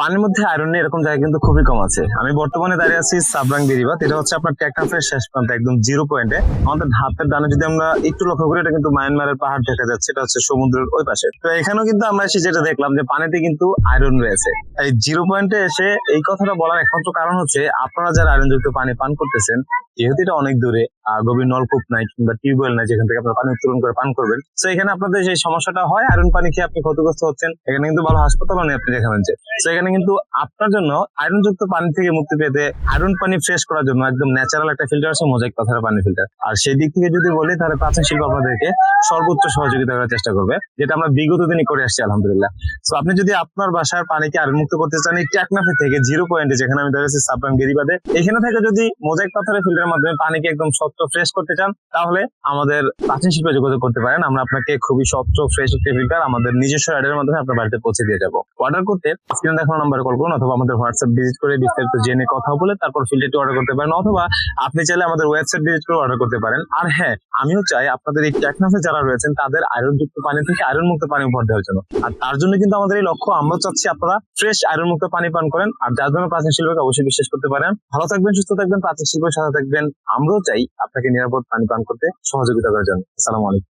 পানির মধ্যে আয়রন নেই এরকম জায়গা কিন্তু খুবই কম আছে। আমি বর্তমানে দাঁড়িয়ে আছি সাবরাং বেরিবাদ, এটা হচ্ছে আপনার টেকনাফের শেষ প্রান্তে একদম জিরো পয়েন্টে। আমাদের হাতের ডানে যদি আমরা একটু লক্ষ্য করি, এটা কিন্তু মায়ানমারের পাহাড় দেখা যাচ্ছে, এটা হচ্ছে সমুদ্রের ওই পাশে। তো এখানেও কিন্তু আমরা এসে যেটা দেখলাম যে পানিতে কিন্তু আয়রন রয়েছে। এই জিরো পয়েন্টে এসে এই কথাটা বলার একমাত্র কারণ হচ্ছে আপনারা যারা আয়রন যুক্ত পানি পান করতেছেন, যেহেতু এটা অনেক দূরে, গভীর নলকূপ নাই কিংবা টিউবওয়েল নাই যেখান থেকে আপনারা পানি উত্তোলন করে পান করবেন, তো এখানে আপনাদের যে সমস্যাটা হয় আয়রন পানি খেয়ে আপনি ক্ষতিগ্রস্ত হচ্ছেন, এখানে কিন্তু ভালো হাসপাতালও নেই আপনি যেখানে যে। তো এখানে কিন্তু আপনার জন্য আয়রন যুক্ত পানি থেকে মুক্তি পেতে আয়রন পানি ফ্রেশ করার জন্য একদম ন্যাচারাল একটা ফিল্টার আছে মোজাইক পাথরের পানি ফিল্টার। আর সেই দিক থেকে যদি বলি তাহলে প্রাচীন শিল্প আপনাদেরকে সর্বোচ্চ সহযোগিতা করার চেষ্টা করবে, যেটা আমরা বিগত দিনই করে আসছি আলহামদুলিল্লাহ। তো আপনি যদি আপনার বাসার পানিকে আয়রন মুক্ত করতে চান, এই টেকনাফে থেকে জিরো পয়েন্টে যেখানে আমি দাঁড়িয়েছি সাবরাং বেরিবাদে, এখানে থেকে যদি মোজাইক পাথরের ফিল্টারের মাধ্যমে পানিকে একদম স্বচ্ছ ফ্রেশ করতে চান, তাহলে আমাদের প্রাচীন শিল্পে যোগাযোগ করতে পারেন। আমরা আপনাকে খুবই স্বচ্ছ ফ্রেশ একটি ফিল্টার আমাদের নিজস্ব অর্ডারের মাধ্যমে আপনার বাড়িতে পৌঁছে দিয়ে যাবো। অর্ডার করতে স্ক্রিনে দেখানো নাম্বারে কল করুন, অথবা আমাদের হোয়াটসঅ্যাপ ভিজিট করে বিস্তারিত জেনে কথা বলে তারপর ফিল্টারটি অর্ডার করতে পারেন, অথবা আপনি চাইলে আমাদের ওয়েবসাইট ভিজিট করে অর্ডার করতে পারেন। আর হ্যাঁ, আমিও চাই আপনাদের এই টেকনাফে যারা রয়েছেন তাদের আয়রন যুক্ত পানি থেকে আয়রন মুক্ত পানি উপহার দেওয়ার জন্য। আর তার জন্য কিন্তু আমাদের এই লক্ষ্য, আমরা চাচ্ছি আপনারা ফ্রেশ আয়রন মুক্ত পানি পান করেন। আর যার জন্য প্রাচীন শিল্পকে অবশ্যই বিশ্বাস করতে পারেন। ভালো থাকবেন, সুস্থ থাকবেন, প্রাচীন শিল্পের সাথে থাকবেন। আমরাও চাই আপনাকে নিরাপদ পানি পান করতে সহযোগিতা করার জন্য। আসসালামু আলাইকুম।